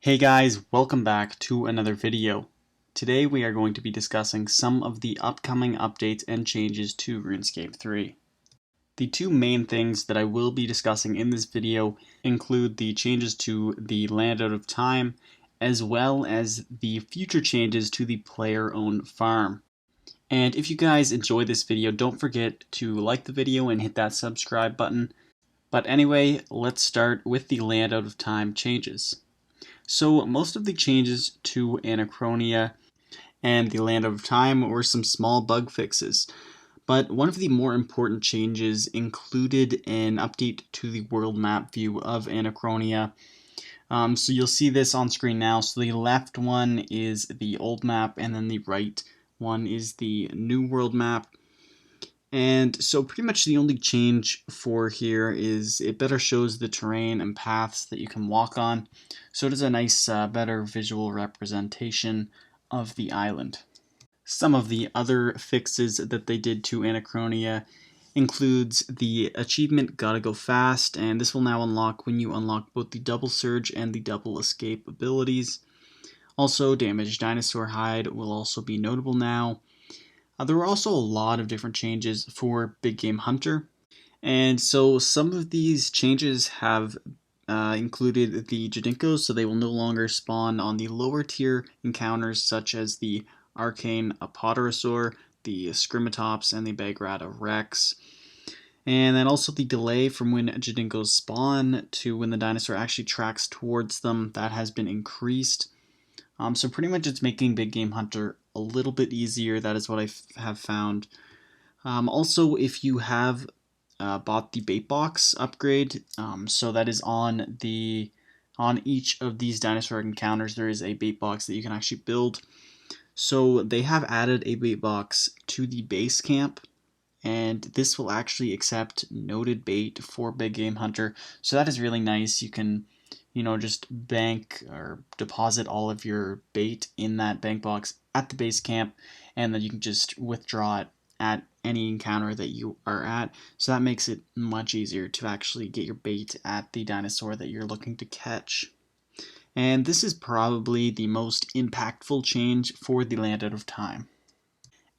Hey guys, welcome back to another video. Today we are going to be discussing some of the upcoming updates and changes to RuneScape 3. The two main things that I will be discussing in this video include the changes to the Land Out of Time, as well as the future changes to the player-owned farm. And if you guys enjoy this video, don't forget to like the video and hit that subscribe button. But anyway, let's start with the Land Out of Time changes. So most of the changes to Anachronia and the Land of Time were some small bug fixes, but one of the more important changes included an update to the world map view of Anachronia. So you'll see this on screen now. So the left one is the old map, and then the right one is the new world map. And so pretty much the only change for here is it better shows the terrain and paths that you can walk on. So it is a nice, better visual representation of the island. Some of the other fixes that they did to Anachronia includes the achievement Gotta Go Fast, and this will now unlock when you unlock both the Double Surge and the Double Escape abilities. Also, Damaged Dinosaur Hide will also be notable now. There were also a lot of different changes for Big Game Hunter, and so some of these changes have included the Jadinkos, so they will no longer spawn on the lower tier encounters such as the Arcane Apodorosaur, the Scrimatops, and the Bagrata Rex. And then also the delay from when Jadinkos spawn to when the dinosaur actually tracks towards them, that has been increased. So pretty much it's making Big Game Hunter a little bit easier. That is what I have found. Also, if you have bought the bait box upgrade, so that is on each of these dinosaur encounters, there is a bait box that you can actually build. So they have added a bait box to the base camp, and this will actually accept noted bait for Big Game Hunter. So that is really nice. You can just bank or deposit all of your bait in that bank box at the base camp, and then you can just withdraw it at any encounter that you are at. So that makes it much easier to actually get your bait at the dinosaur that you're looking to catch. And this is probably the most impactful change for the Land Out of Time.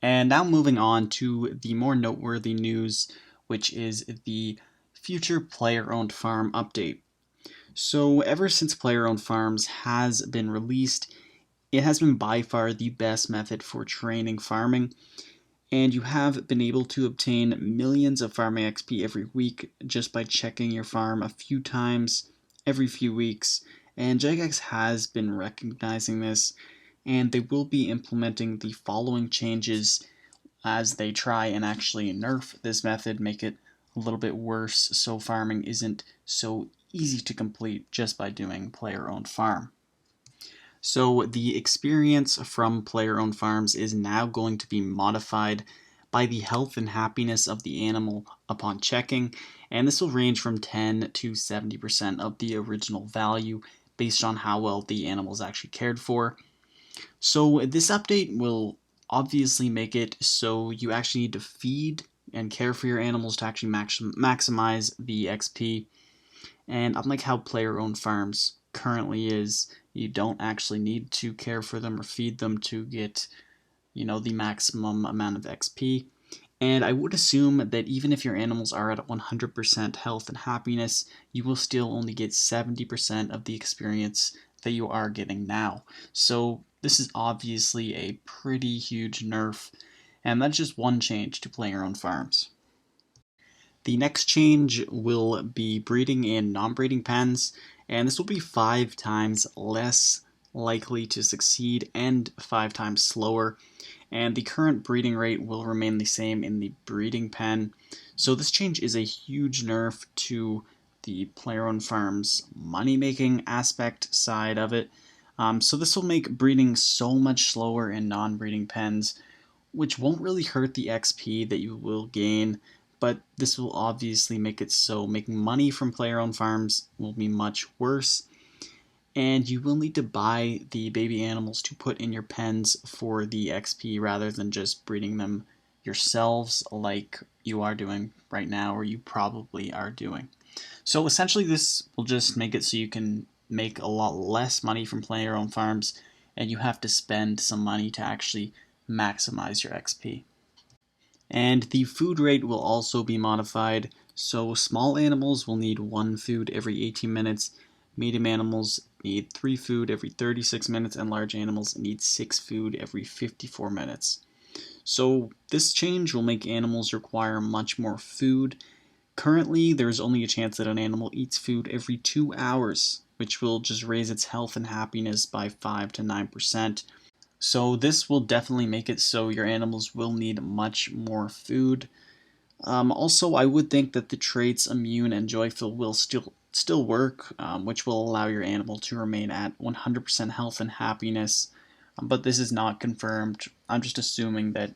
And now moving on to the more noteworthy news, which is the future player-owned farm update. So ever since player-owned farms has been released, it has been by far the best method for training farming, and you have been able to obtain millions of farming XP every week just by checking your farm a few times every few weeks, and Jagex has been recognizing this, and they will be implementing the following changes as they try and actually nerf this method, make it a little bit worse so farming isn't so easy to complete just by doing player-owned farm. So the experience from player-owned farms is now going to be modified by the health and happiness of the animal upon checking, and this will range from 10 to 70% of the original value based on how well the animal is actually cared for. So this update will obviously make it so you actually need to feed and care for your animals to actually maximize the XP. And unlike how player-owned farms currently is, you don't actually need to care for them or feed them to get, the maximum amount of XP. And I would assume that even if your animals are at 100% health and happiness, you will still only get 70% of the experience that you are getting now. So this is obviously a pretty huge nerf, and that's just one change to player-owned farms. The next change will be breeding in non-breeding pens, and this will be 5 times less likely to succeed and 5 times slower. And the current breeding rate will remain the same in the breeding pen. So this change is a huge nerf to the player-owned farms money-making aspect side of it. So this will make breeding so much slower in non-breeding pens, which won't really hurt the XP that you will gain, but this will obviously make it so making money from player-owned farms will be much worse, and you will need to buy the baby animals to put in your pens for the XP rather than just breeding them yourselves like you are doing right now, or you probably are doing. So essentially this will just make it so you can make a lot less money from player-owned farms, and you have to spend some money to actually maximize your XP. And the food rate will also be modified, so small animals will need 1 food every 18 minutes, medium animals need 3 food every 36 minutes, and large animals need 6 food every 54 minutes. So this change will make animals require much more food. Currently, there's only a chance that an animal eats food every 2 hours, which will just raise its health and happiness by 5 to 9%. So this will definitely make it so your animals will need much more food. Also, I would think that the traits immune and joyful will still work, which will allow your animal to remain at 100% health and happiness. But this is not confirmed. I'm just assuming that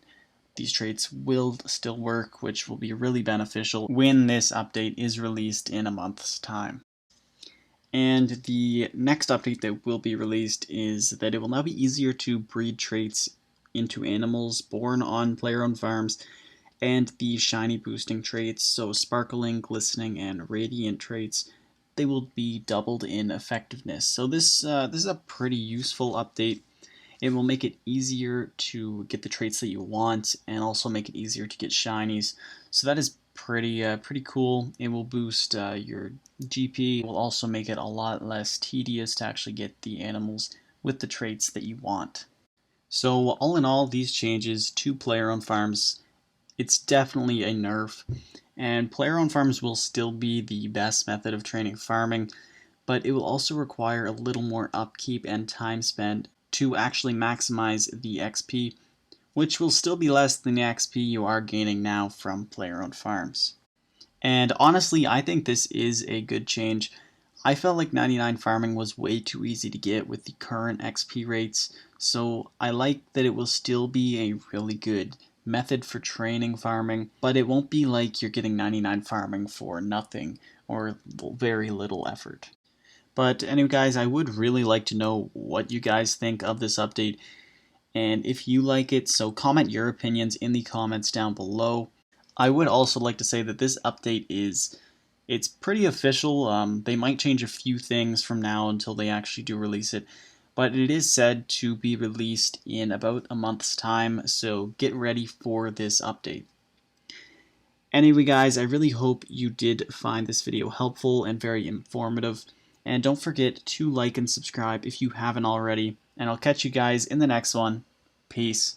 these traits will still work, which will be really beneficial when this update is released in a month's time. And the next update that will be released is that it will now be easier to breed traits into animals born on player-owned farms, and the shiny boosting traits, so sparkling, glistening, and radiant traits, they will be doubled in effectiveness. So this is a pretty useful update. It will make it easier to get the traits that you want, and also make it easier to get shinies. So that is pretty cool. It will boost your GP. It will also make it a lot less tedious to actually get the animals with the traits that you want. So all in all, these changes to player-owned farms, it's definitely a nerf, and player-owned farms will still be the best method of training farming, but it will also require a little more upkeep and time spent to actually maximize the XP, which will still be less than the XP you are gaining now from player-owned farms. And honestly, I think this is a good change. I felt like 99 farming was way too easy to get with the current XP rates, so I like that it will still be a really good method for training farming, but it won't be like you're getting 99 farming for nothing or very little effort. But anyway guys, I would really like to know what you guys think of this update, and if you like it, so comment your opinions in the comments down below. I would also like to say that this update it's pretty official. They might change a few things from now until they actually do release it, but it is said to be released in about a month's time, so get ready for this update. Anyway guys, I really hope you did find this video helpful and very informative, and don't forget to like and subscribe if you haven't already, and I'll catch you guys in the next one. Peace.